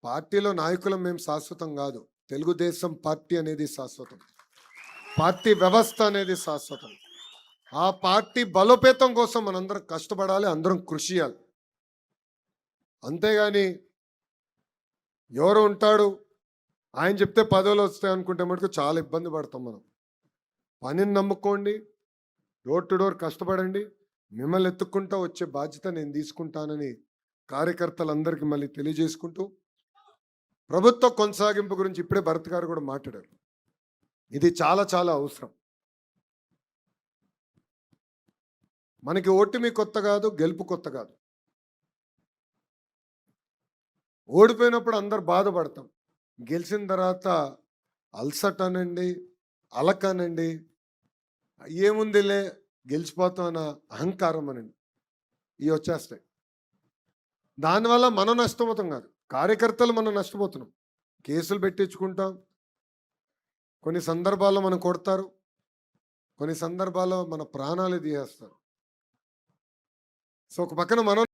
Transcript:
పార్టీలో నాయకులం మేము శాశ్వతం కాదు. తెలుగుదేశం పార్టీ అనేది శాశ్వతం. పార్టీ వ్యవస్థ అనేది శాశ్వతం. ఆ పార్టీ బలోపేతం కోసం మనందరం కష్టపడాలి, అందరం కృషి చేయాలి. అంతేగాని ఎవరు ఉంటాడు ఆయన చెప్తే పదవులు వస్తాయి అనుకుంటే మటుకు చాలా ఇబ్బంది పడతాం మనం. పనిని నమ్ముకోండి, డోర్ టు డోర్ కష్టపడండి, మిమ్మల్ని ఎత్తుక్కుంటా వచ్చే బాధ్యత నేను తీసుకుంటానని కార్యకర్తలందరికీ మళ్ళీ తెలియజేసుకుంటూ, ప్రభుత్వ కొనసాగింపు గురించి ఇప్పుడే భరత్ గారు కూడా మాట్లాడారు. ఇది చాలా చాలా అవసరం. మనకి ఓటమి కొత్త కాదు, గెలుపు కొత్త కాదు. ఓడిపోయినప్పుడు అందరు బాధపడతాం, గెలిచిన తర్వాత అలసట అనండి, అలకనండి, ఏముందిలే గెలిచిపోతాం అన్న అహంకారం అనండి, ఇవి వచ్చేస్తాయి. దానివల్ల మనం నష్టపోతాం కాదు, కార్యకర్తలు మనం నష్టపోతున్నాం. కేసులు పెట్టించుకుంటాం, కొన్ని సందర్భాల్లో మనం కొడతారు, కొన్ని సందర్భాల్లో మన ప్రాణాలు తీసేస్తారు. సో ఒక పక్కన మనం